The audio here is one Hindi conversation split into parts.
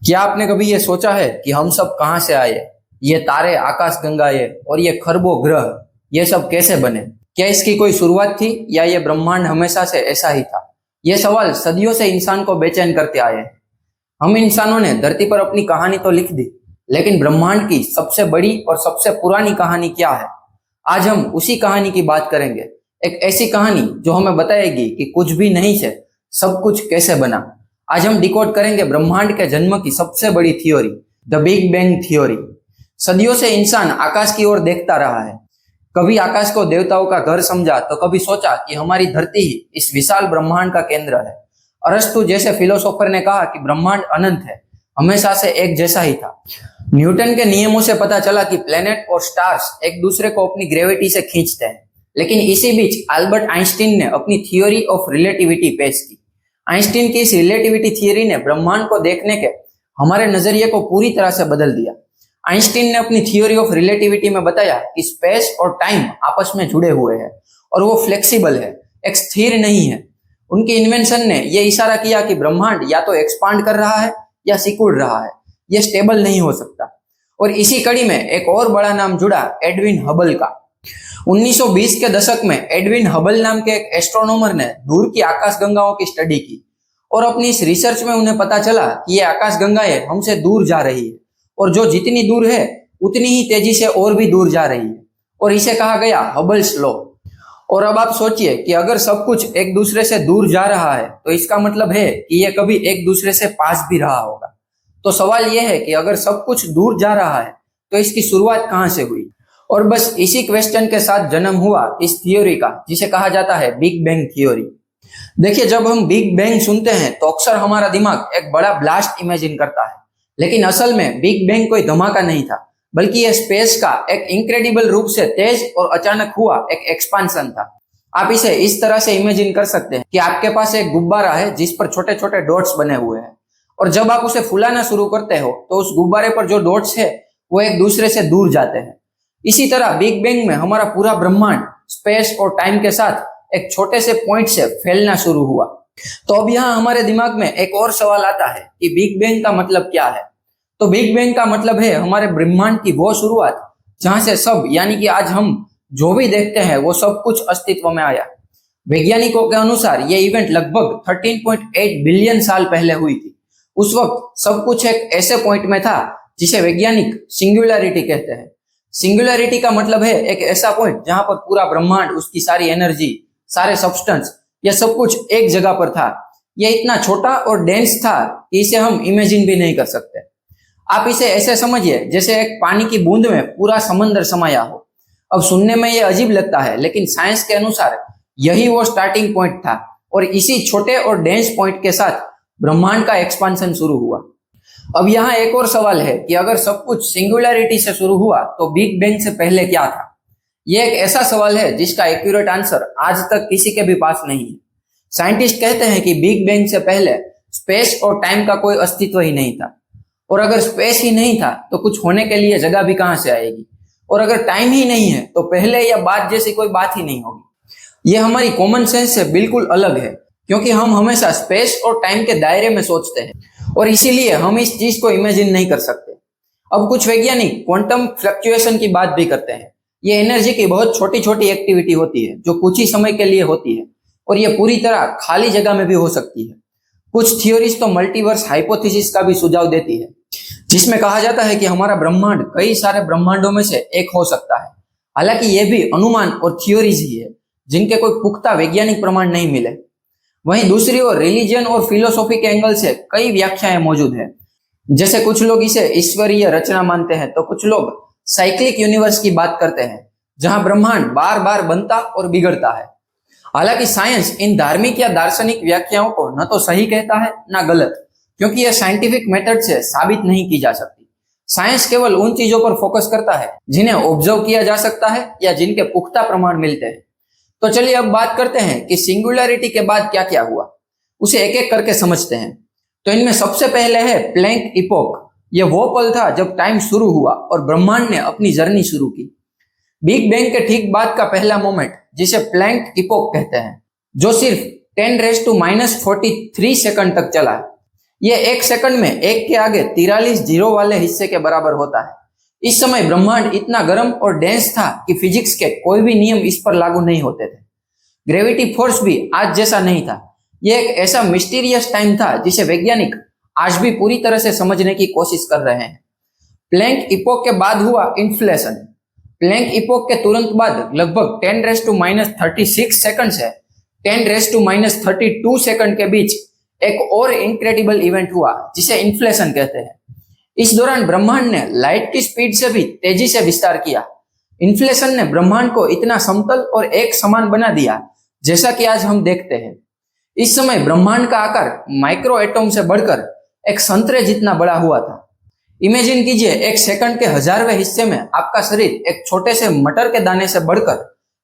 क्या आपने कभी ये सोचा है कि हम सब कहाँ से आए? ये तारे, आकाश गंगाएं और ये खरबों ग्रह, ये सब कैसे बने? क्या इसकी कोई शुरुआत थी या ये ब्रह्मांड हमेशा से ऐसा ही था? ये सवाल सदियों से इंसान को बेचैन करते आए हैं। हम इंसानों ने धरती पर अपनी कहानी तो लिख दी, लेकिन ब्रह्मांड की सबसे बड़ी और सबसे पुरानी कहानी क्या है? आज हम उसी कहानी की बात करेंगे। एक ऐसी कहानी जो हमें बताएगी कि कुछ भी नहीं से सब कुछ कैसे बना। आज हम डिकोड करेंगे ब्रह्मांड के जन्म की सबसे बड़ी theory, the big bang theory. सदियों से इंसान आकाश की ओर देखता रहा है। कभी आकाश को देवताओं का घर समझा, तो कभी सोचा कि हमारी धरती ही इस विशाल ब्रह्मांड का केंद्र है। अरस्तु जैसे फिलोसोफर ने कहा कि ब्रह्मांड अनंत है, हमेशा से एक जैसा ही था। न्यूटन के नियमों से पता चला कि प्लेनेट और स्टार्स एक दूसरे को अपनी ग्रेविटी से खींचते हैं। लेकिन इसी बीच अल्बर्ट आइंस्टीन ने अपनी थ्योरी ऑफ रिलेटिविटी पेश की। आइंस्टीन की इस रिलेटिविटी थ्योरी ने ब्रह्मांड को देखने के हमारे नजरिए को पूरी तरह से बदल दिया। आइंस्टीन ने अपनी थ्योरी ऑफ रिलेटिविटी में बताया कि स्पेस और टाइम आपस में जुड़े हुए हैं और वो फ्लेक्सिबल है, एक स्थिर नहीं है। उनकी इन्वेंशन ने यह इशारा किया कि ब्रह्मांड या तो एक्सपांड कर रहा है या सिकुड़ रहा है, यह स्टेबल नहीं हो सकता। और इसी कड़ी में एक और बड़ा नाम जुड़ा, एडविन हबल का। 1920 के दशक में एडविन हबल नाम के एक एस्ट्रोनॉमर ने दूर की आकाशगंगाओं की स्टडी की और अपनी इस रिसर्च में उन्हें पता चला कि ये आकाशगंगाएं हमसे दूर जा रही है और जो जितनी दूर है उतनी ही तेजी से और भी दूर जा रही है, और इसे कहा गया हबल्स लॉ। और अब आप सोचिए कि अगर सब कुछ एक दूसरे से दूर जा रहा है तो इसका मतलब है कि यह कभी एक दूसरे से पास भी रहा होगा। तो सवाल यह है कि अगर सब कुछ दूर जा रहा है तो इसकी शुरुआत कहां से हुई? और बस इसी क्वेश्चन के साथ जन्म हुआ इस थ्योरी का, जिसे कहा जाता है बिग बैंग थ्योरी। देखिए, जब हम बिग बैंग सुनते हैं तो अक्सर हमारा दिमाग एक बड़ा ब्लास्ट इमेजिन करता है, लेकिन असल में बिग बैंग कोई धमाका नहीं था, बल्कि यह स्पेस का एक इनक्रेडिबल रूप से तेज और अचानक हुआ एक एक्सपांशन था। आप इसे इस तरह से इमेजिन कर सकते हैं कि आपके पास एक गुब्बारा है जिस पर छोटे छोटे डॉट्स बने हुए हैं, और जब आप उसे फुलाना शुरू करते हो तो उस गुब्बारे पर जो डॉट्स है वो एक दूसरे से दूर जाते हैं। इसी तरह बिग बैंग में हमारा पूरा ब्रह्मांड स्पेस और टाइम के साथ एक छोटे से पॉइंट से फैलना शुरू हुआ। तो अब यहाँ हमारे दिमाग में एक और सवाल आता है कि बिग बैंग का मतलब क्या है? तो बिग बैंग का मतलब है हमारे ब्रह्मांड की वो शुरुआत जहां से सब, यानी कि आज हम जो भी देखते हैं वो सब कुछ अस्तित्व में आया। वैज्ञानिकों के अनुसार ये इवेंट लगभग 13.8 बिलियन साल पहले हुई थी। उस वक्त सब कुछ एक ऐसे पॉइंट में था जिसे वैज्ञानिक सिंगुलैरिटी कहते हैं। सिंगुलैरिटी का मतलब है एक ऐसा पॉइंट जहां पर पूरा ब्रह्मांड, उसकी सारी एनर्जी, सारे सब्सटेंस, यह सब कुछ एक जगह पर था। यह इतना छोटा और डेंस था कि इसे हम इमेजिन भी नहीं कर सकते। आप इसे ऐसे समझिए जैसे एक पानी की बूंद में पूरा समंदर समाया हो। अब सुनने में यह अजीब लगता है, लेकिन साइंस के अनुसार यही वो स्टार्टिंग पॉइंट था, और इसी छोटे और डेंस पॉइंट के साथ ब्रह्मांड का एक्सपांशन शुरू हुआ। अब यहाँ एक और सवाल है कि अगर सब कुछ सिंगुलैरिटी से शुरू हुआ तो बिग बैंग से पहले क्या था? यह एक ऐसा सवाल है जिसका एक्यूरेट आंसर आज तक किसी के भी पास नहीं है। साइंटिस्ट कहते हैं कि बिग बैंग से पहले स्पेस और टाइम का कोई अस्तित्व ही नहीं था, और अगर स्पेस ही नहीं था तो कुछ होने के लिए जगह भी कहां से आएगी, और अगर टाइम ही नहीं है तो पहले या बाद जैसी कोई बात ही नहीं होगी। यह हमारी कॉमन सेंस से बिल्कुल अलग है, क्योंकि हम हमेशा स्पेस और टाइम के दायरे में सोचते हैं, और इसीलिए हम इस चीज को इमेजिन नहीं कर सकते। अब कुछ वैज्ञानिक क्वांटम फ्लक्चुएशन की बात भी करते हैं। ये एनर्जी की बहुत छोटी छोटी एक्टिविटी होती है जो कुछ ही समय के लिए होती है, और ये पूरी तरह खाली जगह में भी हो सकती है। कुछ थियोरीज तो मल्टीवर्स हाइपोथेसिस का भी सुझाव देती है, जिसमें कहा जाता है कि हमारा ब्रह्मांड कई सारे ब्रह्मांडों में से एक हो सकता है। हालांकि ये भी अनुमान और थियोरीज ही है, जिनके कोई पुख्ता वैज्ञानिक प्रमाण नहीं मिले। वहीं दूसरी ओर रिलीजन और फिलोसॉफी के एंगल से कई व्याख्याएं मौजूद हैं। जैसे कुछ लोग इसे ईश्वरीय रचना मानते हैं, तो कुछ लोग साइक्लिक यूनिवर्स की बात करते हैं, जहां ब्रह्मांड बार बार बनता और बिगड़ता है। हालांकि साइंस इन धार्मिक या दार्शनिक व्याख्याओं को न तो सही कहता है न गलत, क्योंकि यह साइंटिफिक मेथड से साबित नहीं की जा सकती। साइंस केवल उन चीजों पर फोकस करता है जिन्हें ऑब्जर्व किया जा सकता है या जिनके पुख्ता प्रमाण मिलते हैं। तो चलिए अब बात करते हैं कि सिंगुलैरिटी के बाद क्या क्या हुआ, उसे एक एक करके समझते हैं। तो इनमें सबसे पहले है प्लैंक इपोक। यह वो पल था जब टाइम शुरू हुआ और ब्रह्मांड ने अपनी जर्नी शुरू की। बिग बैंग के ठीक बाद का पहला मोमेंट, जिसे प्लैंक इपोक कहते हैं, जो सिर्फ 10⁻⁻43 सेकंड तक चला। ये 1 सेकंड में 1 के आगे 43 जीरो वाले हिस्से के बराबर होता है। इस समय ब्रह्मांड इतना गर्म और डेंस था कि फिजिक्स के कोई भी नियम इस पर लागू नहीं होते थे। ग्रेविटी फोर्स भी आज जैसा नहीं था। यह एक ऐसा मिस्टीरियस टाइम था जिसे वैज्ञानिक आज भी पूरी तरह से समझने की कोशिश कर रहे हैं। प्लैंक इपोक के बाद हुआ इन्फ्लेशन। प्लैंक इपोक के तुरंत बाद लगभग 10⁻⁻36 सेकंड से 10⁻⁻32 सेकंड के बीच एक और इनक्रेडिबल इवेंट हुआ जिसे इन्फ्लेशन कहते हैं। इस दौरान ब्रह्मांड ने लाइट की स्पीड से भी तेजी से विस्तार किया। इन्फ्लेशन ने ब्रह्मांड को इतना समतल और एक समान बना दिया जैसा कि आज हम देखते हैं। इस समय ब्रह्मांड का आकार माइक्रो एटम से बढ़कर एक संतरे जितना बड़ा हुआ था। इमेजिन कीजिए 1 सेकंड के 1000वें हिस्से में आपका शरीर एक छोटे से मटर के दाने से बढ़कर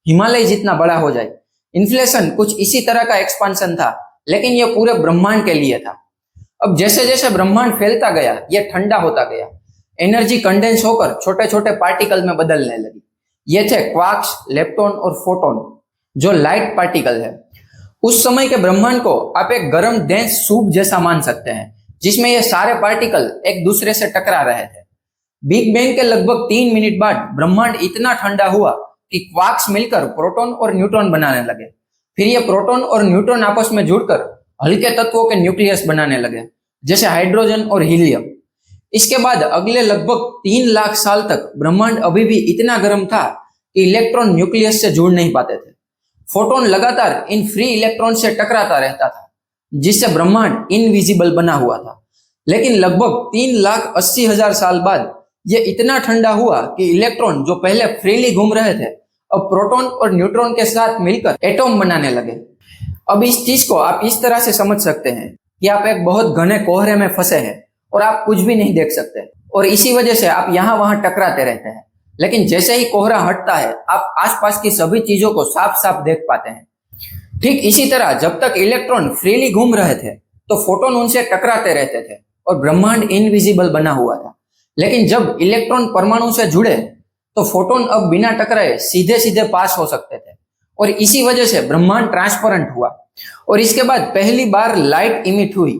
हिमालय जितना बड़ा हो जाए। इन्फ्लेशन कुछ इसी तरह का एक्सपांशन था, लेकिन यह पूरे ब्रह्मांड के लिए था। अब जैसे जैसे ब्रह्मांड फैलता गया, यह ठंडा होता गया। एनर्जी कंडेंस होकर छोटे छोटे पार्टिकल में बदलने लगी। ये थे क्वार्क्स, लेप्टॉन और फोटोन, जो लाइट पार्टिकल है। उस समय के ब्रह्मांड को आप एक गर्म डेंस सूप जैसा मान सकते हैं, जिसमें ये सारे पार्टिकल एक दूसरे से टकरा रहे थे। बिग बैंग के लगभग 3 मिनट बाद ब्रह्मांड इतना ठंडा हुआ कि क्वार्क्स मिलकर प्रोटॉन और न्यूट्रॉन बनाने लगे। फिर ये प्रोटॉन और न्यूट्रॉन आपस में जुड़कर हल्के तत्वों के न्यूक्लियस बनाने लगे, जैसे हाइड्रोजन और हीलियम। इसके बाद अगले लगभग 3 लाख साल तक ब्रह्मांड अभी भी इतना गर्म था कि इलेक्ट्रॉन न्यूक्लियस से जुड़ नहीं पाते थे। फोटोन लगातार इन फ्री इलेक्ट्रॉन से टकराता रहता था, जिससे ब्रह्मांड इनविजिबल बना हुआ था। लेकिन लगभग 3,80,000 साल बाद यह इतना ठंडा हुआ कि इलेक्ट्रॉन जो पहले फ्रीली घूम रहे थे, अब प्रोटॉन और न्यूट्रॉन के साथ मिलकर एटॉम बनाने लगे। अब इस चीज को आप इस तरह से समझ सकते हैं कि आप एक बहुत घने कोहरे में फंसे हैं और आप कुछ भी नहीं देख सकते, और इसी वजह से आप यहाँ वहां टकराते रहते हैं। लेकिन जैसे ही कोहरा हटता है, आप आसपास की सभी चीजों को साफ साफ देख पाते हैं। ठीक इसी तरह जब तक इलेक्ट्रॉन फ्रीली घूम रहे थे, तो फोटोन उनसे टकराते रहते थे और ब्रह्मांड इनविजिबल बना हुआ था। लेकिन जब इलेक्ट्रॉन परमाणु से जुड़े, तो फोटोन अब बिना टकराए सीधे सीधे पास हो सकते थे, और इसी वजह से ब्रह्मांड ट्रांसपेरेंट हुआ। और इसके बाद पहली बार लाइट इमिट हुई।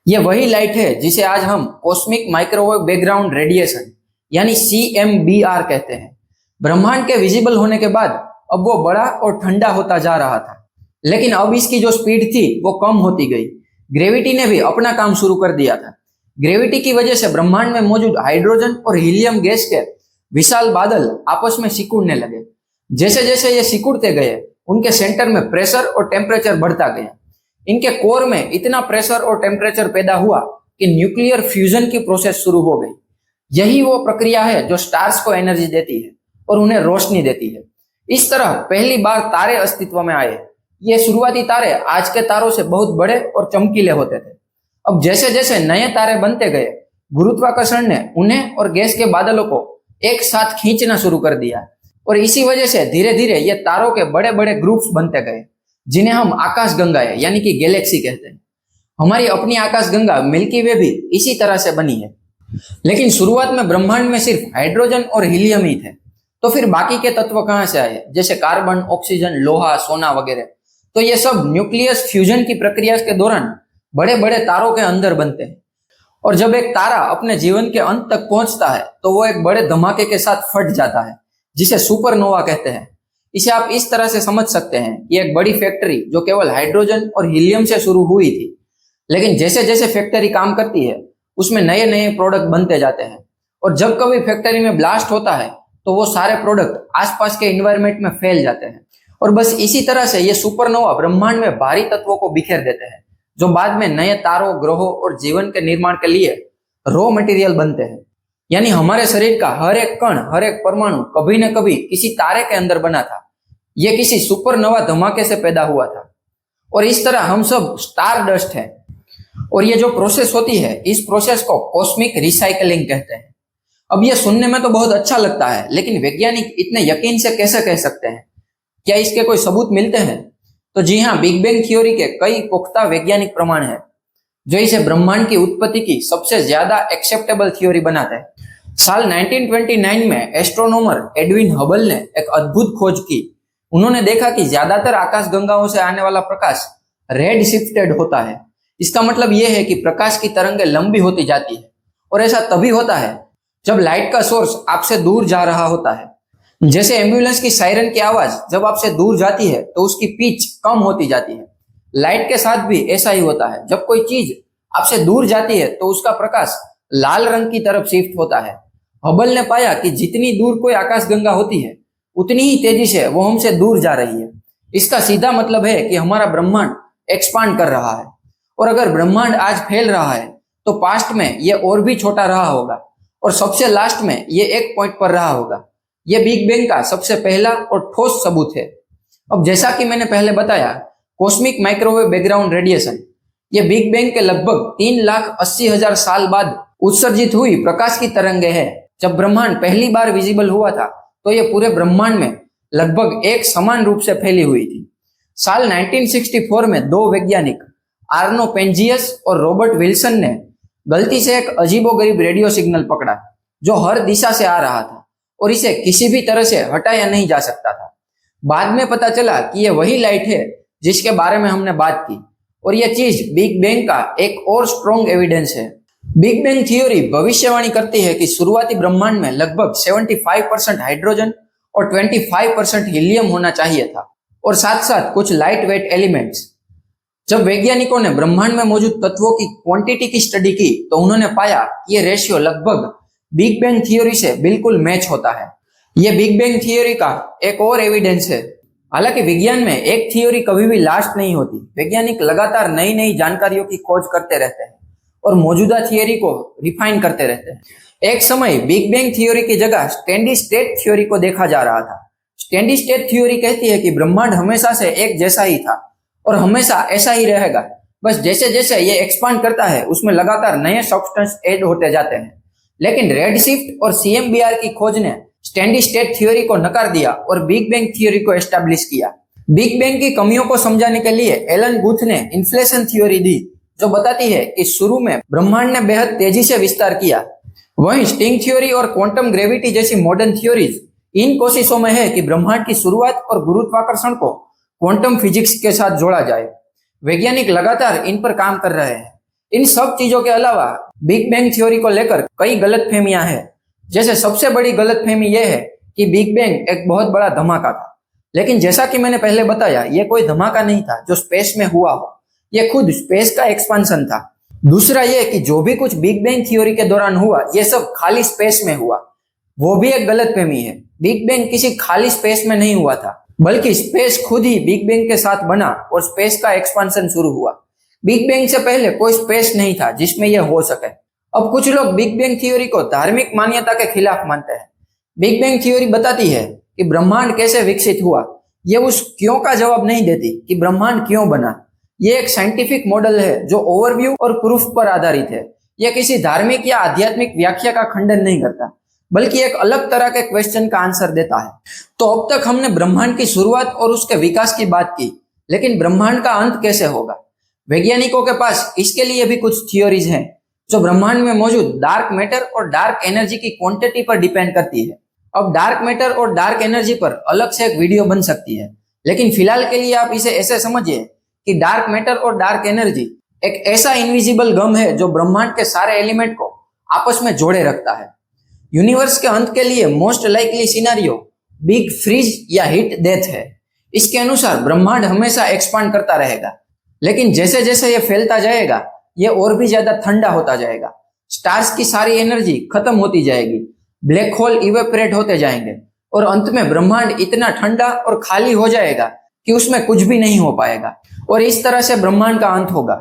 यह वही लाइट है जिसे आज हम कॉस्मिक माइक्रोवेव बैकग्राउंड रेडिएशन यानी CMBR कहते हैं। ब्रह्मांड के विजिबल होने के बाद अब वो बड़ा और ठंडा होता जा रहा था, लेकिन अब इसकी जो स्पीड थी वो कम होती गई। ग्रेविटी ने भी अपना काम शुरू कर दिया था। ग्रेविटी की वजह से ब्रह्मांड में मौजूद हाइड्रोजन और हीलियम गैस के विशाल बादल आपस में सिकुड़ने लगे। जैसे जैसे ये सिकुड़ते गए, उनके सेंटर में प्रेशर और टेम्परेचर बढ़ता गया। इनके कोर में इतना प्रेशर और टेम्परेचर पैदा हुआ कि न्यूक्लियर फ्यूजन की प्रोसेस शुरू हो गई। यही वो प्रक्रिया है जो स्टार्स को एनर्जी देती है और उन्हें रोशनी देती है। इस तरह पहली बार तारे अस्तित्व में आए। ये शुरुआती तारे आज के तारों से बहुत बड़े और चमकीले होते थे। अब जैसे जैसे नए तारे बनते गए, गुरुत्वाकर्षण ने उन्हें और गैस के बादलों को एक साथ खींचना शुरू कर दिया, और इसी वजह से धीरे धीरे ये तारों के बड़े बड़े ग्रुप्स बनते गए, जिन्हें हम आकाश गंगाएं यानी कि गैलेक्सी कहते हैं। हमारी अपनी आकाश गंगा मिल्की वे भी इसी तरह से बनी है। लेकिन शुरुआत में ब्रह्मांड में सिर्फ हाइड्रोजन और हीलियम ही थे, तो फिर बाकी के तत्व कहाँ से आए, जैसे कार्बन, ऑक्सीजन, लोहा, सोना वगैरह? तो ये सब न्यूक्लियस फ्यूजन की प्रक्रिया के दौरान बड़े बड़े तारों के अंदर बनते हैं। और जब एक तारा अपने जीवन के अंत तक पहुंचता है, तो वो एक बड़े धमाके के साथ फट जाता है, जिसे सुपरनोवा कहते हैं। इसे आप इस तरह से समझ सकते हैं कि एक बड़ी फैक्ट्री जो केवल हाइड्रोजन और हीलियम से शुरू हुई थी, लेकिन जैसे जैसे फैक्ट्री काम करती है, उसमें नए नए प्रोडक्ट बनते जाते हैं। और जब कभी फैक्ट्री में ब्लास्ट होता है, तो वो सारे प्रोडक्ट आसपास के एनवायरनमेंट में फैल जाते हैं। और बस इसी तरह से ये सुपरनोवा ब्रह्मांड में भारी तत्वों को बिखेर देते हैं, जो बाद में नए तारों, ग्रहों और जीवन के निर्माण के लिए रॉ मटेरियल बनते हैं। यानी हमारे शरीर का हर एक कण, हर एक परमाणु कभी न कभी किसी तारे के अंदर बना था। यह किसी सुपरनोवा धमाके से पैदा हुआ था। और इस तरह हम सब स्टार डस्ट हैं। और ये जो प्रोसेस होती है, इस प्रोसेस को कॉस्मिक रिसाइकलिंग कहते हैं। अब ये सुनने में तो बहुत अच्छा लगता है, लेकिन वैज्ञानिक इतने यकीन से कैसे कह सकते हैं? क्या इसके कोई सबूत मिलते हैं? तो जी हाँ, बिग बैंग थ्योरी के कई पुख्ता वैज्ञानिक प्रमाण हैं, जो इसे ब्रह्मांड की उत्पत्ति की सबसे ज्यादा एक्सेप्टेबल थ्योरी बनाते हैं। साल 1929 में एस्ट्रोनॉमर एडविन हबल ने एक अद्भुत खोज की। उन्होंने देखा कि ज्यादातर आकाशगंगाओं से आने वाला प्रकाश रेड शिफ्टेड होता है। इसका मतलब यह है कि प्रकाश की तरंगें लंबी होती जाती है, और ऐसा तभी होता है जब लाइट का सोर्स आपसे दूर जा रहा होता है। जैसे एम्बुलेंस की सायरन की आवाज जब आपसे दूर जाती है तो उसकी पिच कम होती जाती है। लाइट के साथ भी ऐसा ही होता है, जब कोई चीज आपसे दूर जाती है तो उसका प्रकाश लाल रंग की तरफ शिफ्ट होता है। हबल ने पाया कि जितनी दूर कोई आकाशगंगा होती है उतनी ही तेजी से वो हमसे दूर जा रही है। इसका सीधा मतलब है कि हमारा ब्रह्मांड एक्सपांड कर रहा है, और अगर ब्रह्मांड आज फैल रहा है तो पास्ट में ये और भी छोटा रहा होगा, और सबसे लास्ट में ये एक पॉइंट पर रहा होगा। ये बिग बैंग का सबसे पहला और ठोस सबूत है। अब जैसा कि मैंने पहले बताया, कॉस्मिक माइक्रोवेव बैकग्राउंड रेडिएशन ये बिग बैंग के लगभग 3,80,000 साल बाद उत्सर्जित हुई प्रकाश की तरंगे है। जब ब्रह्मांड पहली बार विजिबल हुआ था तो ये पूरे ब्रह्मांड में लगभग एक समान रूप से फैली हुई थी। साल 1964 में दो वैज्ञानिक आर्नो पेंजियस और रॉबर्ट विल्सन ने गलती से एक अजीबोगरीब रेडियो सिग्नल पकड़ा जो हर दिशा से आ रहा था, और इसे किसी भी तरह से हटाया नहीं जा सकता था। बाद में पता चला कि यह वही लाइट है जिसके बारे में हमने बात की, और यह चीज बिग बैंग का एक और स्ट्रॉन्ग एविडेंस है। बिग बैंग थ्योरी भविष्यवाणी करती है कि शुरुआती ब्रह्मांड में लगभग 75% हाइड्रोजन और 25% हीलियम होना चाहिए था, और साथ साथ कुछ लाइट वेट एलिमेंट्स। जब वैज्ञानिकों ने ब्रह्मांड में मौजूद तत्वों की क्वांटिटी की स्टडी की तो उन्होंने पाया कि ये रेशियो लगभग बिग बैंग थ्योरी से बिल्कुल मैच होता है। यह बिग बैंग थ्योरी का एक और एविडेंस है। हालांकि विज्ञान में एक थ्योरी कभी भी लास्ट नहीं होती। वैज्ञानिक लगातार नई नई जानकारियों की खोज करते रहते हैं और मौजूदा थ्योरी को रिफाइन करते रहते हैं। एक समय बिग बैंग थ्योरी की जगह स्टेडी स्टेट थ्योरी को देखा जा रहा था। स्टेडी स्टेट थ्योरी कहती है कि ब्रह्मांड हमेशा से एक जैसा ही था और हमेशा ऐसा ही रहेगा, बस जैसे जैसे ये एक्सपांड करता है उसमें लगातार नए सब्सटेंस ऐड होते जाते हैं। लेकिन रेडशिफ्ट और सीएमबीआर की खोज ने स्टेडी स्टेट थ्योरी को नकार दिया और बिग बैंग थ्योरी को एस्टैब्लिश किया। बिग बैंग की कमियों को समझाने के लिए एलन गुथ ने इन्फ्लेशन थ्योरी दी, जो बताती है कि शुरू में ब्रह्मांड ने बेहद तेजी से विस्तार किया। वहीं स्ट्रिंग थ्योरी और क्वांटम ग्रेविटी जैसी मॉडर्न थ्योरीज इन कोशिशों में है कि ब्रह्मांड की शुरुआत और गुरुत्वाकर्षण को क्वांटम फिजिक्स के साथ जोड़ा जाए। वैज्ञानिक लगातार इन पर काम कर रहे हैं। इन सब चीजों के अलावा बिग बैंग थ्योरी को लेकर कई गलतफहमियां हैं। जैसे सबसे बड़ी गलतफहमी यह है कि बिग बैंग एक बहुत बड़ा धमाका था, लेकिन जैसा कि मैंने पहले बताया, यह कोई धमाका नहीं था जो स्पेस में हुआ हो, यह खुद स्पेस का एक्सपांशन था। दूसरा यह कि जो भी कुछ बिग बैंग थ्योरी के दौरान हुआ यह सब खाली स्पेस में हुआ, वो भी एक गलतफहमी है। बिग बैंग किसी खाली स्पेस में नहीं हुआ था, बल्कि स्पेस खुद ही बिग बैंग के साथ बना और स्पेस का एक्सपांशन शुरू हुआ। बिग बैंग से पहले कोई स्पेस नहीं था जिसमें यह हो सके। अब कुछ लोग बिग बैंग थ्योरी को धार्मिक मान्यता के खिलाफ मानते हैं। बिग बैंग थ्योरी बताती है कि ब्रह्मांड कैसे विकसित हुआ, यह उस क्यों का जवाब नहीं देती कि ब्रह्मांड क्यों बना। यह एक साइंटिफिक मॉडल है जो ओवरव्यू और प्रूफ पर आधारित है। यह किसी धार्मिक या आध्यात्मिक व्याख्या का खंडन नहीं करता, बल्कि एक अलग तरह के क्वेश्चन का आंसर देता है। तो अब तक हमने ब्रह्मांड की शुरुआत और उसके विकास की बात की, लेकिन ब्रह्मांड का अंत कैसे होगा? वैज्ञानिकों के पास इसके लिए भी कुछ थियोरीज हैं जो ब्रह्मांड में मौजूद डार्क मैटर और डार्क एनर्जी की क्वांटिटी पर डिपेंड करती है। अब डार्क मैटर और डार्क एनर्जी पर अलग से एक वीडियो बन सकती है, लेकिन फिलहाल के लिए आप इसे ऐसे समझिए कि डार्क मैटर और डार्क एनर्जी एक ऐसा इनविजिबल गम है जो ब्रह्मांड के सारे एलिमेंट को आपस में जोड़े रखता है। यूनिवर्स के अंत के लिए most likely scenario big freeze या हीट डेथ है। इसके अनुसार ब्रह्मांड हमेशा एक्सपांड करता रहेगा, लेकिन जैसे जैसे यह फैलता जाएगा यह और भी ज्यादा ठंडा होता जाएगा। स्टार्स की सारी एनर्जी खत्म होती जाएगी, ब्लैक होल इवेपोरेट होते जाएंगे और अंत में ब्रह्मांड इतना ठंडा और खाली हो जाएगा कि उसमें कुछ भी नहीं हो पाएगा, और इस तरह से ब्रह्मांड का अंत होगा।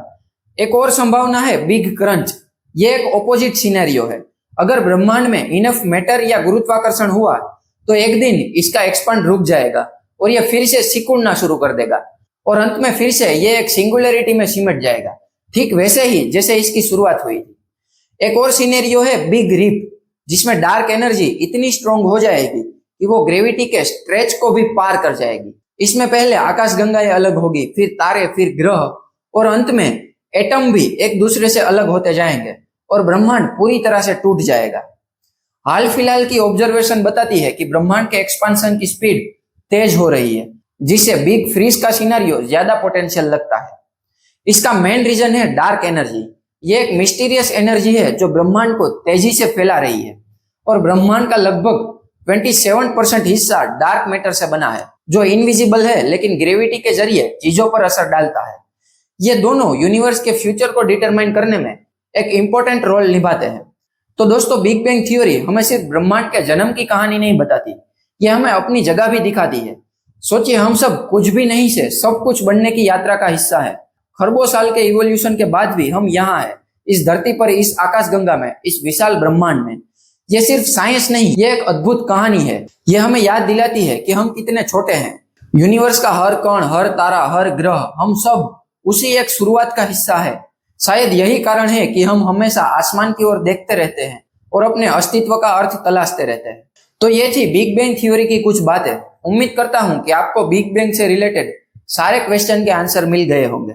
एक और संभावना है बिग क्रंच। यह एक ऑपोजिट सिनेरियो है। अगर ब्रह्मांड में इनफ मैटर या गुरुत्वाकर्षण हुआ तो एक दिन इसका एक्सपांड रुक जाएगा और यह फिर से सिकुड़ना शुरू कर देगा, और अंत में फिर से यह एक सिंगुलरिटी में सिमट जाएगा, ठीक वैसे ही जैसे इसकी शुरुआत हुई थी। एक और सिनेरियो है बिग रिप, जिसमें डार्क एनर्जी इतनी स्ट्रॉन्ग हो जाएगी कि वो ग्रेविटी के स्ट्रेच को भी पार कर जाएगी। इसमें पहले आकाशगंगाएं अलग होगी, फिर तारे, फिर ग्रह, और अंत में एटम भी एक दूसरे से अलग होते जाएंगे और ब्रह्मांड पूरी तरह से टूट जाएगा। हाल फिलहाल की ऑब्जर्वेशन बताती है कि ब्रह्मांड के एक्सपांशन की स्पीड तेज हो रही है, जिससे बिग फ्रीज का सिनेरियो ज्यादा पोटेंशियल लगता है। इसका मेन रीजन है डार्क एनर्जी। ये एक मिस्टीरियस एनर्जी है जो ब्रह्मांड को तेजी से फैला रही है और ब्रह्मांड का लगभग 27% हिस्सा डार्क मैटर से बना है जो इनविजिबल है लेकिन ग्रेविटी के जरिए चीजों पर असर डालता है। ये दोनों यूनिवर्स के फ्यूचर को डिटरमाइन करने में एक इंपॉर्टेंट रोल निभाते हैं। तो दोस्तों, बिग बैंग थ्योरी हमें सिर्फ ब्रह्मांड के जन्म की कहानी नहीं बताती, ये हमें अपनी जगह भी दिखाती है। सोचिए, हम सब कुछ भी नहीं से सब कुछ बनने की यात्रा का हिस्सा है। खरबों साल के इवोल्यूशन के बाद भी हम यहाँ हैं, इस धरती पर, इस आकाशगंगा में, इस विशाल ब्रह्मांड में। ये सिर्फ साइंस नहीं, ये एक अद्भुत कहानी है। ये हमें याद दिलाती है कि हम कितने छोटे हैं। यूनिवर्स का हर कण, हर तारा, हर ग्रह, हम सब उसी एक शुरुआत का हिस्सा है। शायद यही कारण है कि हम हमेशा आसमान की ओर देखते रहते हैं और अपने अस्तित्व का अर्थ तलाशते रहते हैं। तो ये थी बिग बैंग थ्योरी की कुछ बातें। उम्मीद करता हूं कि आपको बिग बैंग से रिलेटेड सारे क्वेश्चन के आंसर मिल गए होंगे।